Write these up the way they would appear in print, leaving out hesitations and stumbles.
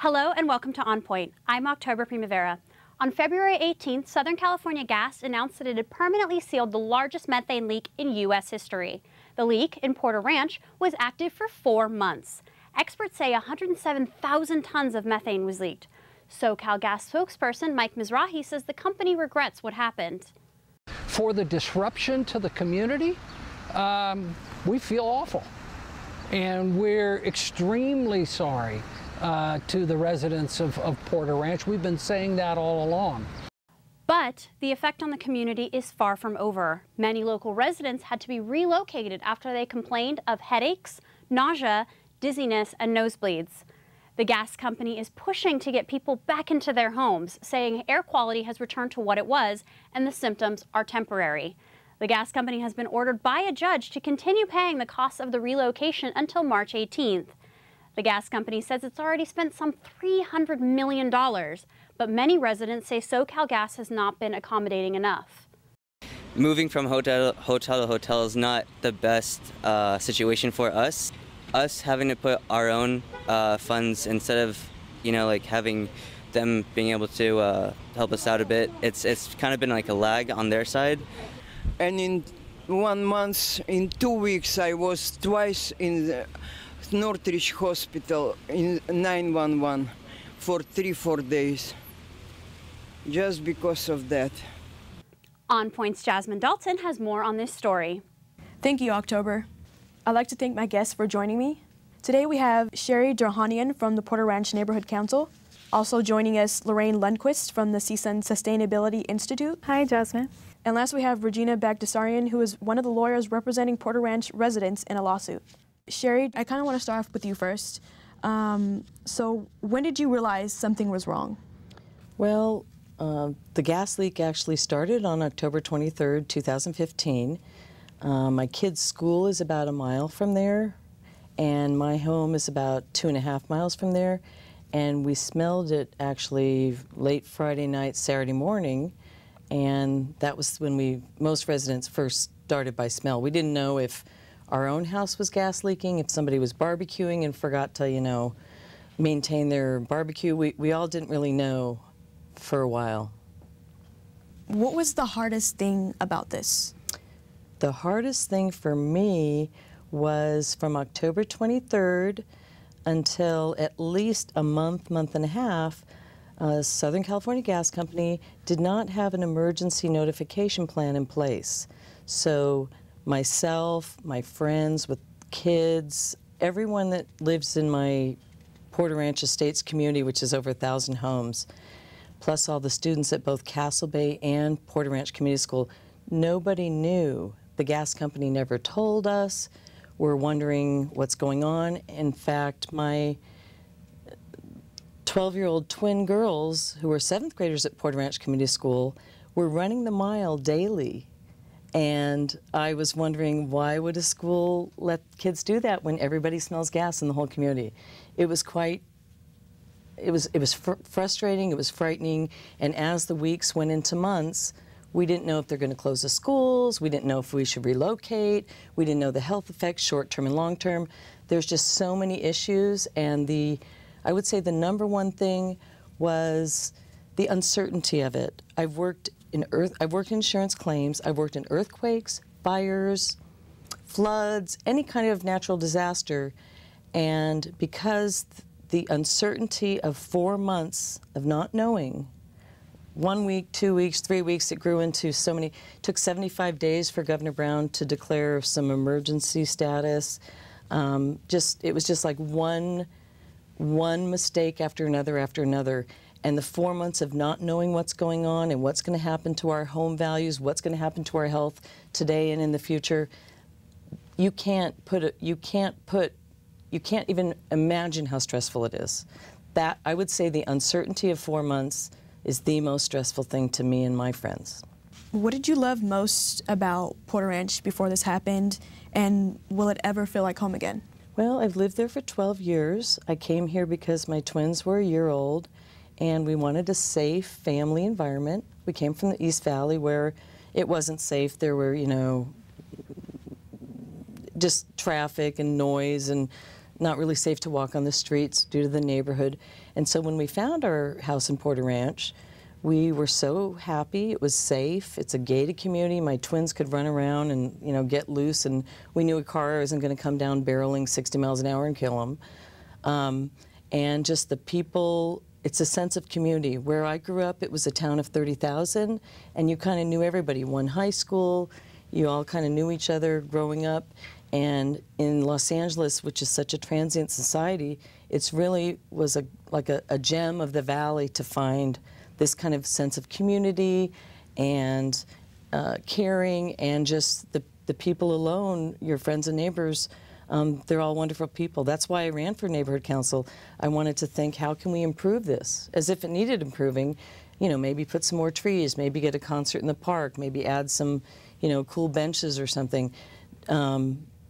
Hello and welcome to On Point. I'm October Primavera. On February 18th, Southern California Gas announced that it had permanently sealed the largest methane leak in U.S. history. The leak in Porter Ranch was active for 4 months. Experts say 107,000 tons of methane was leaked. SoCalGas spokesperson Mike Mizrahi says the company regrets what happened. For the disruption to the community, we feel awful. And we're extremely sorry to the residents of Porter Ranch. We've been saying that all along. But the effect on the community is far from over. Many local residents had to be relocated after they complained of headaches, nausea, dizziness, and nosebleeds. The gas company is pushing to get people back into their homes, saying air quality has returned to what it was and the symptoms are temporary. The gas company has been ordered by a judge to continue paying the costs of the relocation until March 18th. The gas company says it's already spent some $300 million, but many residents say SoCalGas has not been accommodating enough. Moving from hotel to hotel is not the best situation for us. Us having to put our own funds instead of, like having them being able to help us out a bit, it's kind of been like a lag on their side. And in 1 month, in 2 weeks, I was twice in the Northridge Hospital in 911 for 3-4 days, just because of that. On Point's Jasmine Dalton has more on this story. Thank you, October. I'd like to thank my guests for joining me. Today we have Cheri Derohanian from the Porter Ranch Neighborhood Council. Also joining us, Loraine Lundquist from the CSUN Sustainability Institute. Hi, Jasmine. And last we have Regina Bagdasarian, who is one of the lawyers representing Porter Ranch residents in a lawsuit. Cheri, I kind of want to start off with you first. So when did you realize something was wrong? Well, the gas leak actually started on October 23rd, 2015. My kid's school is about 1 mile from there, and my home is about 2.5 miles from there. And we smelled it actually late Friday night, Saturday morning, and that was when most residents first started by smell. We didn't know if our own house was gas leaking, if somebody was barbecuing and forgot to, maintain their barbecue. We all didn't really know for a while. What was the hardest thing about this? The hardest thing for me was from October 23rd until at least a month and a half, Southern California Gas Company did not have an emergency notification plan in place. So myself, my friends with kids, everyone that lives in my Porter Ranch Estates community, which is over 1,000 homes, plus all the students at both Castle Bay and Porter Ranch Community School, nobody knew. The gas company never told us. We're wondering what's going on. In fact, my 12-year-old twin girls, who were 7th graders at Porter Ranch Community School, were running the mile daily. And I was wondering, why would a school let kids do that when everybody smells gas in the whole community? It was frustrating, it was frightening, and as the weeks went into months, we didn't know if they're going to close the schools, we didn't know if we should relocate, we didn't know the health effects, short-term and long-term. There's just so many issues, and I would say the #1 thing was the uncertainty of it. I've worked in insurance claims, I've worked in earthquakes, fires, floods, any kind of natural disaster, and because the uncertainty of 4 months of not knowing, 1 week, 2 weeks, 3 weeks, it grew into so many. It took 75 days for Governor Brown to declare some emergency status. It was just like one mistake after another. And the 4 months of not knowing what's going on and what's going to happen to our home values, what's going to happen to our health today and in the future, you can't even imagine how stressful it is. That, I would say, the uncertainty of 4 months is the most stressful thing to me and my friends. What did you love most about Porter Ranch before this happened, and will it ever feel like home again? Well, I've lived there for 12 years. I came here because my twins were a year old, and we wanted a safe family environment. We came from the East Valley where it wasn't safe. There were, just traffic and noise and not really safe to walk on the streets due to the neighborhood. And so when we found our house in Porter Ranch, we were so happy. It was safe. It's a gated community. My twins could run around and, you know, get loose, and we knew a car isn't going to come down barreling 60 miles an hour and kill them. And just the people, it's a sense of community. Where I grew up, it was a town of 30,000, and you kind of knew everybody. One high school, you all kind of knew each other growing up. And in Los Angeles, which is such a transient society, it's really was like a gem of the valley to find this kind of sense of community and caring, and just the people alone, your friends and neighbors, they're all wonderful people. That's why I ran for neighborhood council. I wanted to think, how can we improve this? As if it needed improving, you know, maybe put some more trees, maybe get a concert in the park, maybe add some, you know, cool benches or something.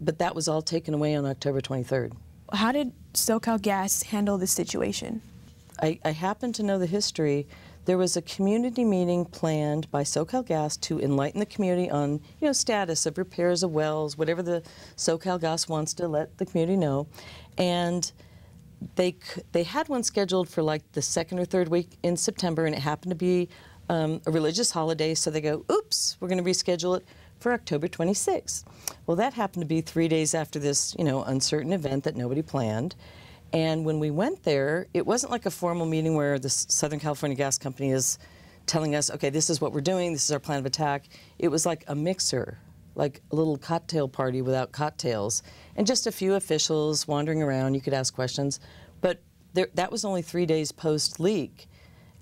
But that was all taken away on October 23rd. How did SoCalGas handle this situation? I happen to know the history. There was a community meeting planned by SoCalGas to enlighten the community on, you know, status of repairs of wells, whatever the SoCalGas wants to let the community know. And they had one scheduled for like the second or third week in September, and it happened to be a religious holiday, so they go, oops, we're going to reschedule it for October 26th. Well, that happened to be 3 days after this, you know, uncertain event that nobody planned. And when we went there, it wasn't like a formal meeting where the Southern California Gas Company is telling us, okay, this is what we're doing, this is our plan of attack. It was like a mixer, like a little cocktail party without cocktails, and just a few officials wandering around. You could ask questions. But that was only 3 days post-leak.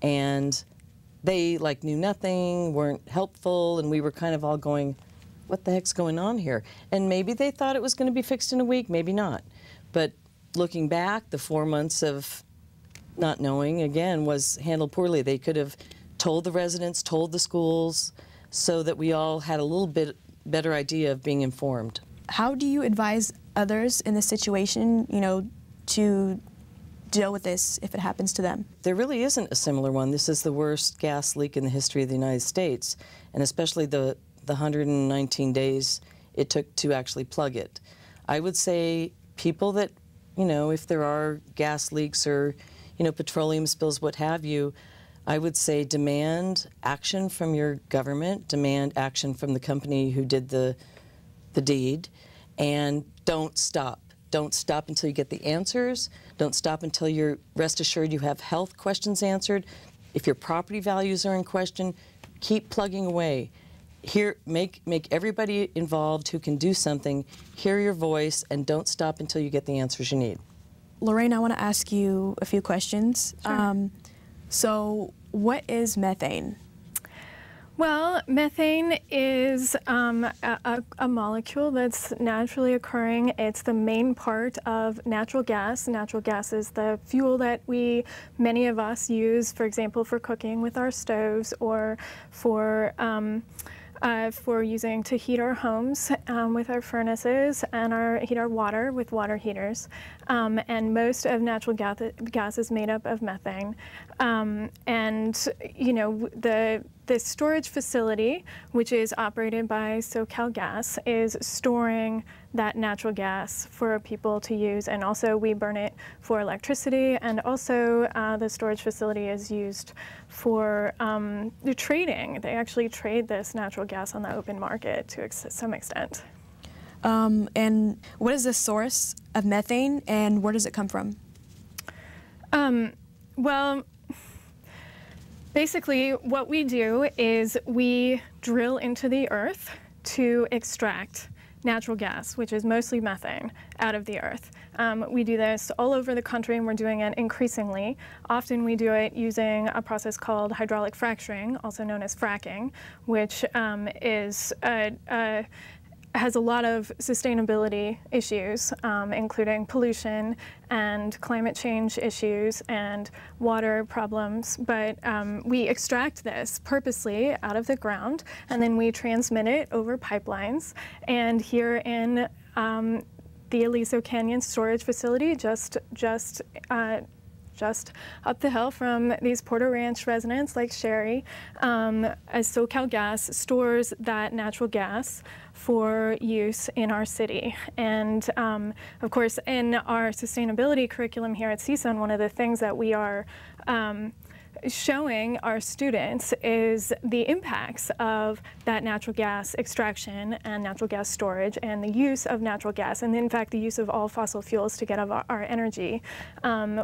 And they like knew nothing, weren't helpful, and we were kind of all going, what the heck's going on here? And maybe they thought it was going to be fixed in a week, maybe not. But looking back, the 4 months of not knowing, again, was handled poorly. They could have told the residents, told the schools, so that we all had a little bit better idea of being informed. How do you advise others in this situation, you know, to deal with this if it happens to them? There really isn't a similar one. This is the worst gas leak in the history of the United States, and especially the 119 days it took to actually plug it. I would say people that, you know, if there are gas leaks or, you know, petroleum spills, what have you, I would say demand action from your government, demand action from the company who did the deed, and don't stop. Don't stop until you get the answers. Don't stop until you're rest assured you have health questions answered. If your property values are in question, keep plugging away. Here, make everybody involved who can do something hear your voice, and don't stop until you get the answers you need. Loraine, I want to ask you a few questions. Sure. So what is methane? Well, methane is a molecule that's naturally occurring. It's the main part of natural gas. Natural gas is the fuel that many of us use, for example, for cooking with our stoves, or for using to heat our homes with our furnaces, and heat our water with water heaters. And most of natural gas is made up of methane. And, you know, the storage facility, which is operated by SoCalGas, is storing that natural gas for people to use, and also we burn it for electricity, and also the storage facility is used for the trading. They actually trade this natural gas on the open market to some extent. And what is the source of methane, and where does it come from? Well, basically what we do is we drill into the earth to extract natural gas, which is mostly methane, out of the earth. We do this all over the country, and we're doing it increasingly. Often we do it using a process called hydraulic fracturing, also known as fracking, which has a lot of sustainability issues, including pollution and climate change issues and water problems. But we extract this purposely out of the ground, and then we transmit it over pipelines. And here in the Aliso Canyon storage facility, just just up the hill from these Porter Ranch residents like Cheri, as SoCal Gas stores that natural gas for use in our city. And of course, in our sustainability curriculum here at CSUN, one of the things that we are showing our students is the impacts of that natural gas extraction and natural gas storage and the use of natural gas, and in fact the use of all fossil fuels to get our energy.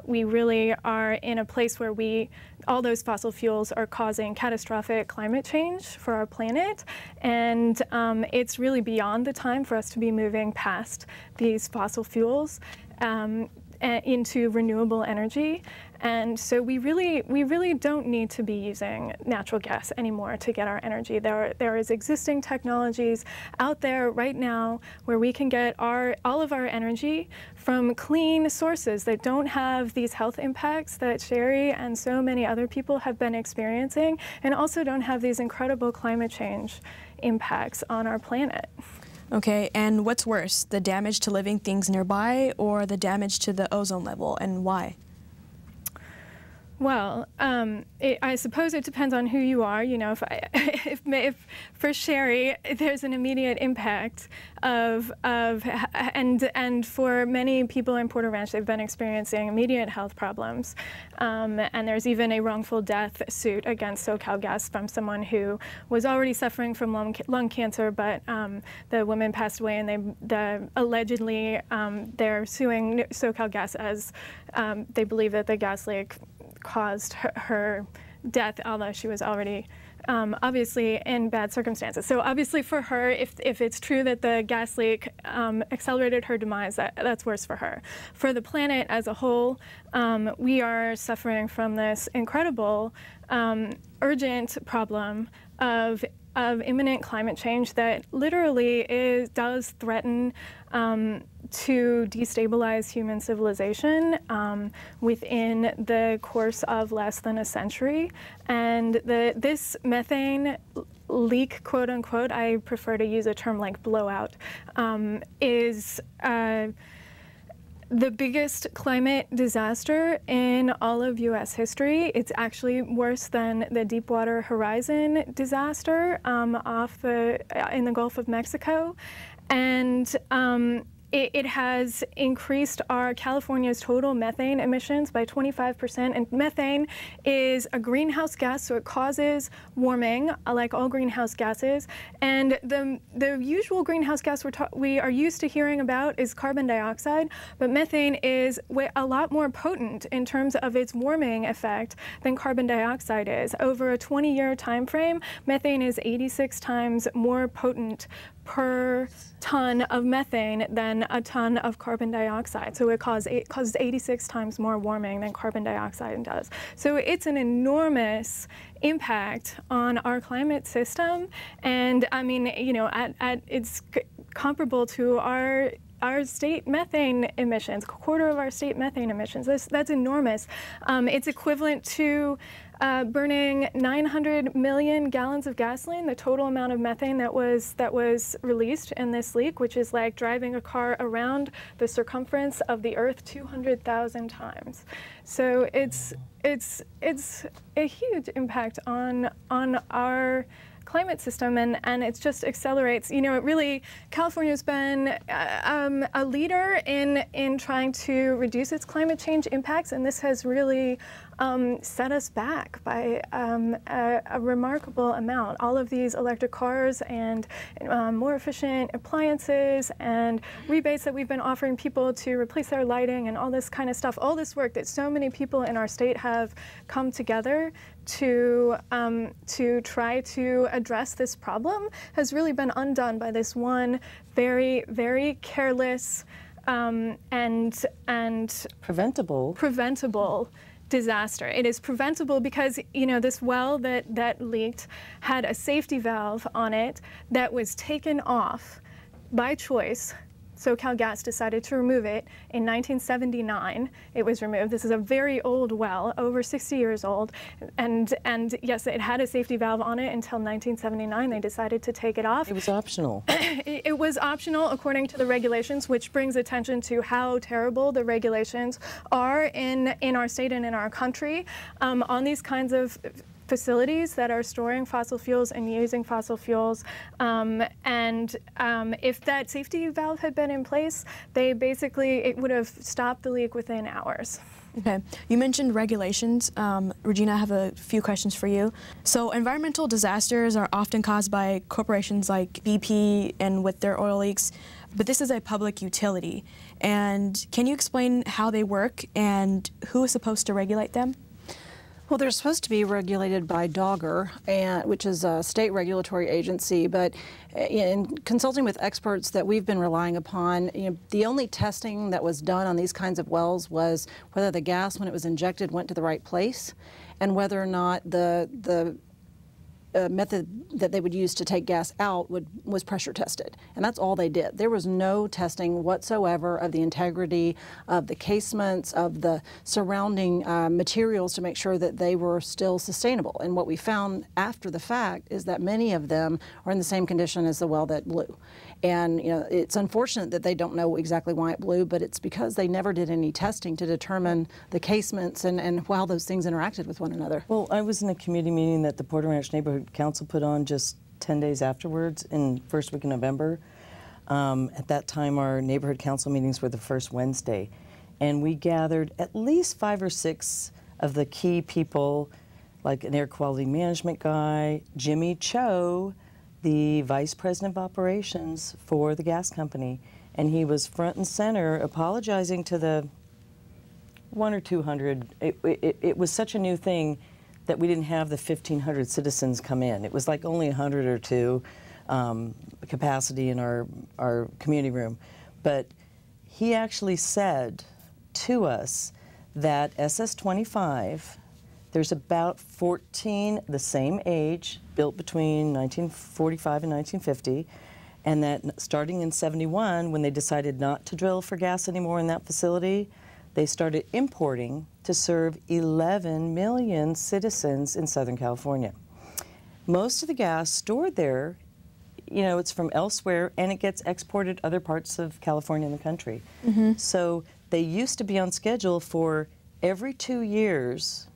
We really are in a place where all those fossil fuels are causing catastrophic climate change for our planet, and it's really beyond the time for us to be moving past these fossil fuels into renewable energy. And so we really don't need to be using natural gas anymore to get our energy. There is existing technologies out there right now where we can get all of our energy from clean sources that don't have these health impacts that Cheri and so many other people have been experiencing, and also don't have these incredible climate change impacts on our planet. Okay, and what's worse, the damage to living things nearby or the damage to the ozone level, and why? Well, I suppose it depends on who you are. You know, if for Cheri, there's an immediate impact and for many people in Porter Ranch, they've been experiencing immediate health problems, and there's even a wrongful death suit against SoCal Gas from someone who was already suffering from lung cancer, but the woman passed away, and allegedly they're suing SoCal Gas as they believe that the gas leak caused her death, although she was already obviously in bad circumstances. So obviously for her, if it's true that the gas leak accelerated her demise, that's worse for her. For the planet as a whole, we are suffering from this incredible, urgent problem of imminent climate change that literally does threaten to destabilize human civilization within the course of less than a century. And this methane leak, quote unquote, I prefer to use a term like blowout, is the biggest climate disaster in all of U.S. history. It's actually worse than the Deepwater Horizon disaster in the Gulf of Mexico. And it has increased our California's total methane emissions by 25%, and methane is a greenhouse gas, so it causes warming, like all greenhouse gases. And the usual greenhouse gas we are used to hearing about is carbon dioxide, but methane is a lot more potent in terms of its warming effect than carbon dioxide is. Over a 20-year time frame, methane is 86 times more potent per ton of methane than a ton of carbon dioxide. So it causes 86 times more warming than carbon dioxide does. So it's an enormous impact on our climate system. And I mean, you know, it's comparable to our state methane emissions, a quarter of our state methane emissions. That's enormous. It's equivalent to burning 900 million gallons of gasoline, the total amount of methane that was released in this leak, which is like driving a car around the circumference of the Earth 200,000 times. So it's a huge impact on our climate system, and it just accelerates. You know, California's been a leader in trying to reduce its climate change impacts, and this has really set us back by a remarkable amount. All of these electric cars and more efficient appliances and rebates that we've been offering people to replace their lighting and all this kind of stuff, all this work that so many people in our state have come together to try to address this problem has really been undone by this one very, very careless and preventable disaster. It is preventable because, you know, this well that leaked had a safety valve on it that was taken off by choice SoCalGas decided to remove it. In 1979, it was removed. This is a very old well, over 60 years old. And yes, it had a safety valve on it until 1979. They decided to take it off. It was optional. It was optional according to the regulations, which brings attention to how terrible the regulations are in our state and in our country on these kinds of facilities that are storing fossil fuels and using fossil fuels. If that safety valve had been in place, it would have stopped the leak within hours. Okay, you mentioned regulations. Regina, I have a few questions for you. So environmental disasters are often caused by corporations like BP and with their oil leaks, but this is a public utility. And can you explain how they work and who is supposed to regulate them? Well, they're supposed to be regulated by DOGGR, which is a state regulatory agency, but in consulting with experts that we've been relying upon, the only testing that was done on these kinds of wells was whether the gas, when it was injected, went to the right place, and whether or not the method that they would use to take gas out was pressure tested. And that's all they did. There was no testing whatsoever of the integrity of the casements, of the surrounding materials to make sure that they were still sustainable. And what we found after the fact is that many of them are in the same condition as the well that blew. And it's unfortunate that they don't know exactly why it blew, but it's because they never did any testing to determine the casements and how those things interacted with one another. Well, I was in a community meeting that the Porter Ranch Neighborhood Council put on just 10 days afterwards in first week of November. At that time, our neighborhood council meetings were the first Wednesday, and we gathered at least 5 or 6 of the key people, like an air quality management guy, Jimmy Cho, the vice president of operations for the gas company, and he was front and center apologizing to the 100 or 200. It was such a new thing that we didn't have the 1,500 citizens come in. It was like only 100 or 2 capacity in our community room. But he actually said to us that SS-25, there's about 14 the same age, built between 1945 and 1950, and that starting in '71, when they decided not to drill for gas anymore in that facility, they started importing to serve 11 million citizens in Southern California. Most of the gas stored there, it's from elsewhere, and it gets exported other parts of California and the country. Mm-hmm. So they used to be on schedule for every 2 years,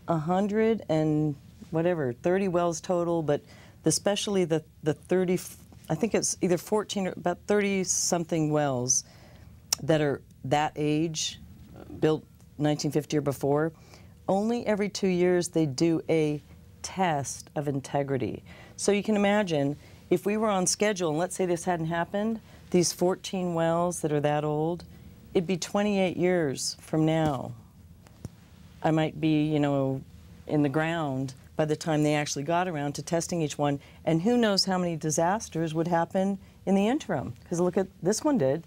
100 and whatever, 30 wells total, but especially the 30, I think it's either 14 or about 30-something wells that are that age, built 1950 or before. Only every 2 years they do a test of integrity. So you can imagine if we were on schedule, and let's say this hadn't happened, these 14 wells that are that old, it'd be 28 years from now. I might be, in the ground by the time they actually got around to testing each one. And who knows how many disasters would happen in the interim? Because look at, this one did.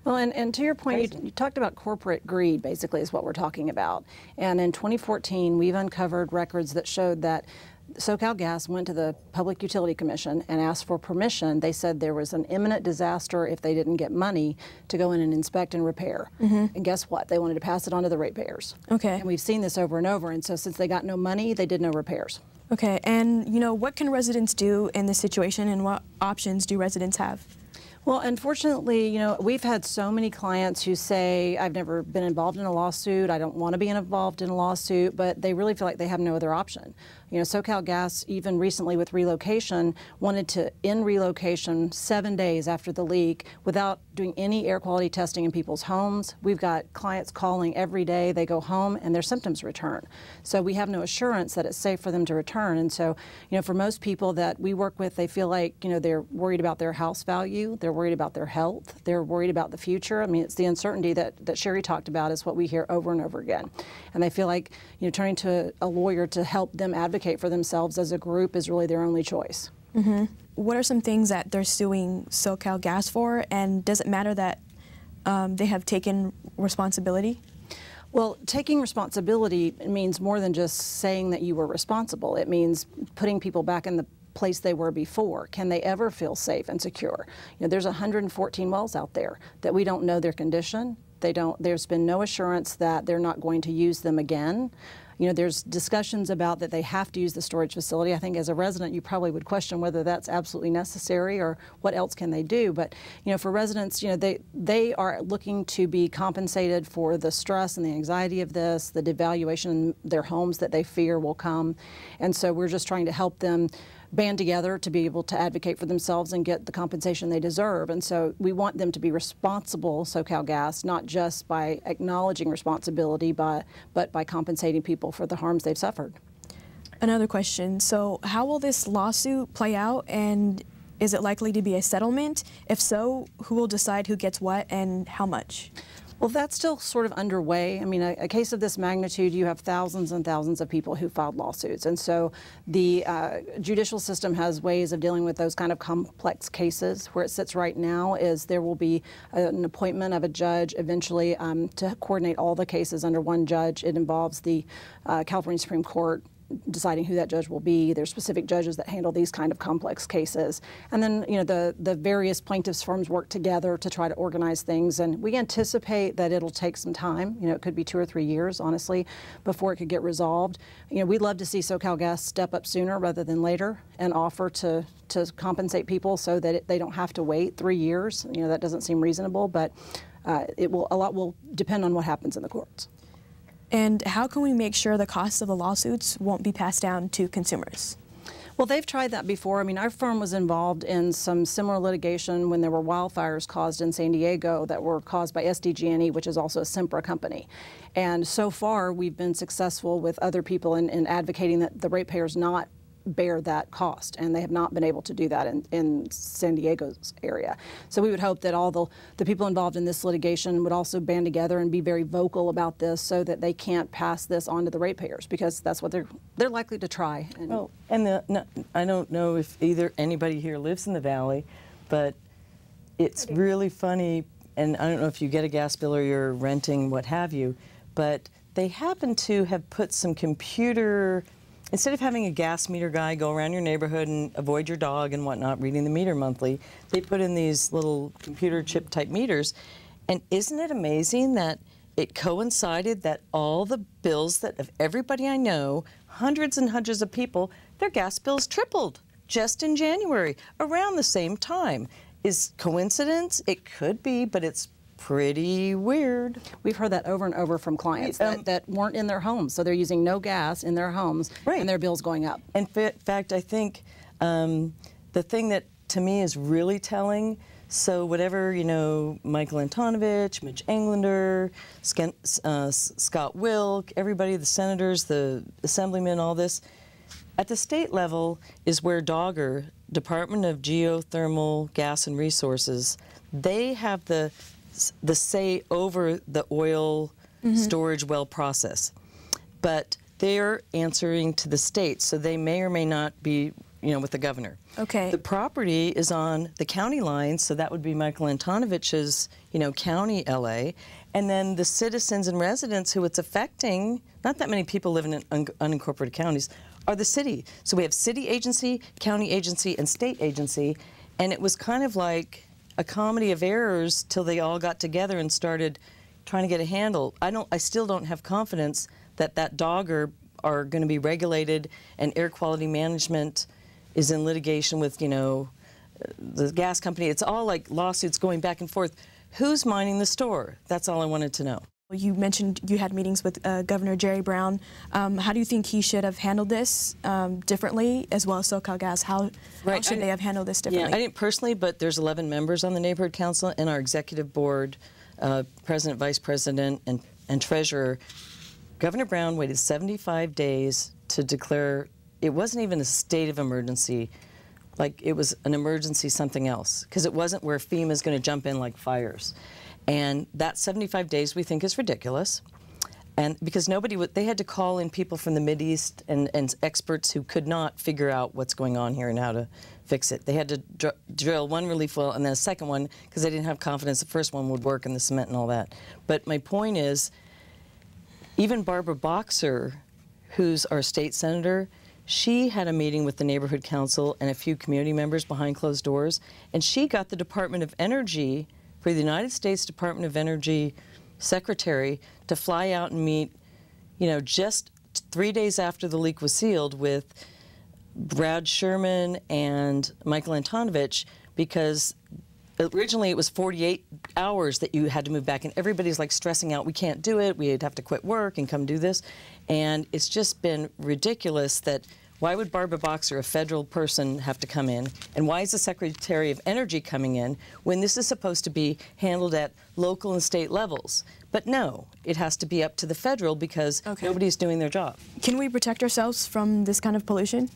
Well, and to your point, you talked about corporate greed, basically, is what we're talking about. And in 2014, we've uncovered records that showed that SoCalGas went to the Public Utility Commission and asked for permission. They said there was an imminent disaster if they didn't get money to go in and inspect and repair. Mm-hmm. And guess what? They wanted to pass it on to the ratepayers. Okay. And we've seen this over and over. And so since they got no money, they did no repairs. Okay. And, what can residents do in this situation, and what options do residents have? Well, unfortunately, we've had so many clients who say, I've never been involved in a lawsuit, I don't want to be involved in a lawsuit, but they really feel like they have no other option. SoCalGas, even recently with relocation, wanted to end relocation 7 days after the leak without doing any air quality testing in people's homes. We've got clients calling every day. They go home and their symptoms return. So we have no assurance that it's safe for them to return. And so, for most people that we work with, they feel like, they're worried about their house value. They're worried about their health. They're worried about the future. I mean, it's the uncertainty that Cheri talked about is what we hear over and over again. And they feel like, turning to a lawyer to help them advocate for themselves as a group is really their only choice. Mm-hmm. What are some things that they're suing SoCalGas for, and does it matter that they have taken responsibility? Well, taking responsibility means more than just saying that you were responsible. It means putting people back in the place they were before? Can they ever feel safe and secure? You know, there's 114 wells out there that we don't know their condition. There's been no assurance that they're not going to use them again. You know, there's discussions about that they have to use the storage facility. I think as a resident, you probably would question whether that's absolutely necessary or what else can they do. But, you know, for residents, you know, they are looking to be compensated for the stress and the anxiety of this, the devaluation in their homes that they fear will come. And so we're just trying to help them band together to be able to advocate for themselves and get the compensation they deserve. And so we want them to be responsible, SoCalGas, not just by acknowledging responsibility, but by compensating people for the harms they've suffered. Another question. So how will this lawsuit play out, and is it likely to be a settlement? If so, who will decide who gets what and how much? Well, that's still sort of underway. I mean, a case of this magnitude, you have thousands and thousands of people who filed lawsuits. And so the judicial system has ways of dealing with those kind of complex cases. Where it sits right now is there will be an appointment of a judge eventually to coordinate all the cases under one judge. It involves the California Supreme Court deciding who that judge will be. There's specific judges that handle these kind of complex cases. And then, you know, the various plaintiffs' firms work together to try to organize things. And we anticipate that it'll take some time. You know, it could be 2 or 3 years, honestly, before it could get resolved. You know, we'd love to see SoCalGas step up sooner rather than later and offer to compensate people so that they don't have to wait 3 years. You know, that doesn't seem reasonable, but a lot will depend on what happens in the courts. And how can we make sure the costs of the lawsuits won't be passed down to consumers? Well, they've tried that before. I mean, our firm was involved in some similar litigation when there were wildfires caused in San Diego that were caused by SDG&E, which is also a Sempra company. And so far, we've been successful with other people in advocating that the ratepayers not bear that cost, and they have not been able to do that in San Diego's area. So we would hope that all the people involved in this litigation would also band together and be very vocal about this so that they can't pass this on to the ratepayers, because that's what they're likely to try. Well, and I don't know if anybody here lives in the valley, but it's really funny, and I don't know if you get a gas bill or you're renting, what have you, but they happen to have put some computer. Instead of having a gas meter guy go around your neighborhood and avoid your dog and whatnot, reading the meter monthly, they put in these little computer chip type meters. And isn't it amazing that it coincided that all the bills that of everybody I know, hundreds and hundreds of people, their gas bills tripled just in January around the same time. Is coincidence? It could be, but it's pretty weird. We've heard that over and over from clients that weren't in their homes, so they're using no gas in their homes, right, and their bill's going up. In fact, I think the thing that to me is really telling, so whatever, you know, Michael Antonovich, Mitch Englander, Scott Wilk, everybody, the senators, the assemblymen, all this, at the state level is where DOGGR, Department of Geothermal Gas and Resources, they have the say over the oil storage well process. But they're answering to the state, so they may or may not be, you know, with the governor. Okay. The property is on the county lines, so that would be Michael Antonovich's, you know, county LA. And then the citizens and residents who it's affecting, not that many people live in unincorporated counties, are the city. So we have city agency, county agency, and state agency. And it was kind of like a comedy of errors till they all got together and started trying to get a handle. I still don't have confidence that DOGGR are going to be regulated, and air quality management is in litigation with, you know, the gas company. It's all like lawsuits going back and forth. Who's minding the store? That's all I wanted to know. You mentioned you had meetings with Governor Jerry Brown. How do you think he should have handled this differently, as well as SoCalGas? How should they have handled this differently? Yeah, I didn't personally, but there's 11 members on the neighborhood council and our executive board, president, vice president, and treasurer. Governor Brown waited 75 days to declare. It wasn't even a state of emergency, like it was an emergency something else, because it wasn't where FEMA is going to jump in like fires. And that 75 days we think is ridiculous. And because they had to call in people from the Mideast and experts who could not figure out what's going on here and how to fix it. They had to drill one relief well and then a second one because they didn't have confidence the first one would work and the cement and all that. But my point is, even Barbara Boxer, who's our state senator, She had a meeting with the neighborhood council and a few community members behind closed doors, and she got the Department of Energy, for the United States Department of Energy secretary, to fly out and meet, you know, just 3 days after the leak was sealed with Brad Sherman and Michael Antonovich, because originally it was 48 hours that you had to move back, and everybody's like stressing out, we can't do it, we'd have to quit work and come do this. And it's just been ridiculous that why would Barbara Boxer, a federal person, have to come in? And why is the Secretary of Energy coming in when this is supposed to be handled at local and state levels? But no, it has to be up to the federal because nobody's doing their job. Can we protect ourselves from this kind of pollution?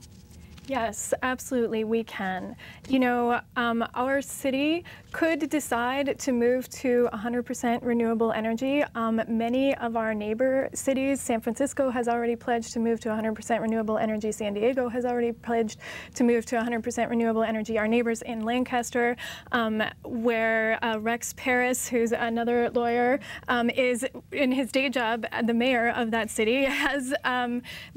Yes, absolutely, we can. You know, our city could decide to move to 100% renewable energy. Many of our neighbor cities, San Francisco has already pledged to move to 100% renewable energy. San Diego has already pledged to move to 100% renewable energy. Our neighbors in Lancaster, where Rex Paris, who's another lawyer, is in his day job, the mayor of that city, has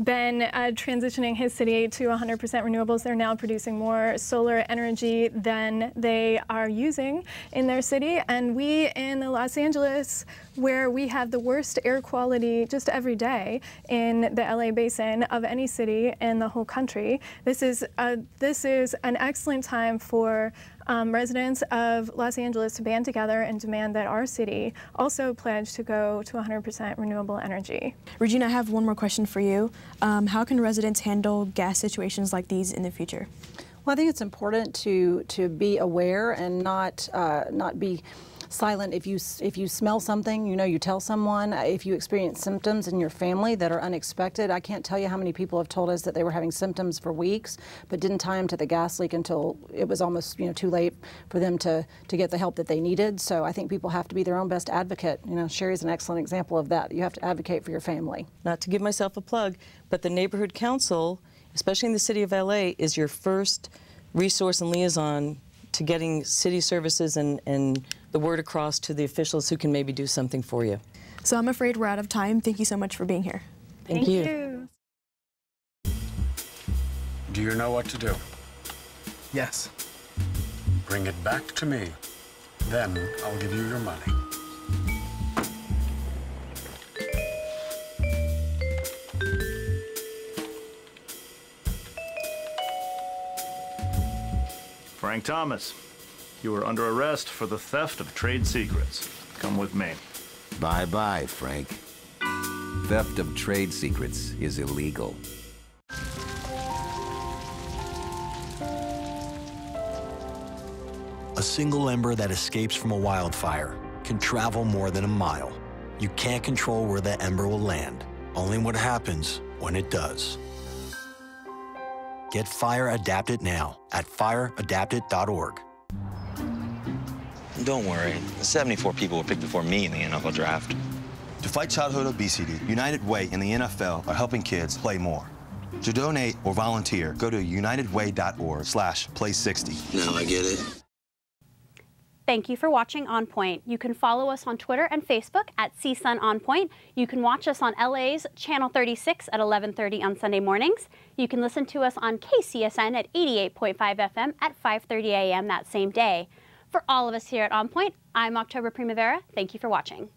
been transitioning his city to 100% renewables. They're now producing more solar energy than they are using in their city. And we in Los Angeles, where we have the worst air quality just every day in the LA basin of any city in the whole country, this is an excellent time for residents of Los Angeles to band together and demand that our city also pledge to go to 100% renewable energy. Regina, I have one more question for you. How can residents handle gas situations like these in the future? Well, I think it's important to be aware and not be silent. If you smell something, you know, you tell someone. If you experience symptoms in your family that are unexpected, I can't tell you how many people have told us that they were having symptoms for weeks, but didn't tie them to the gas leak until it was almost, you know, too late for them to get the help that they needed. So I think people have to be their own best advocate. You know, Cheri's an excellent example of that. You have to advocate for your family. Not to give myself a plug, but the neighborhood council, especially in the city of LA, is your first resource and liaison to getting city services and the word across to the officials who can maybe do something for you. So I'm afraid we're out of time. Thank you so much for being here. Thank you. Do you know what to do? Yes. Bring it back to me. Then I'll give you your money. Frank Thomas, you are under arrest for the theft of trade secrets. Come with me. Bye-bye, Frank. Theft of trade secrets is illegal. A single ember that escapes from a wildfire can travel more than a mile. You can't control where that ember will land, only what happens when it does. Get Fire Adapted now at fireadapted.org. Don't worry, 74 people were picked before me in the NFL draft. To fight childhood obesity, United Way and the NFL are helping kids play more. To donate or volunteer, go to unitedway.org/play60. Now I get it. Thank you for watching On Point. You can follow us on Twitter and Facebook at CSUN On Point. You can watch us on LA's Channel 36 at 11:30 on Sunday mornings. You can listen to us on KCSN at 88.5 FM at 5:30 a.m. that same day. For all of us here at On Point, I'm October Primavera. Thank you for watching.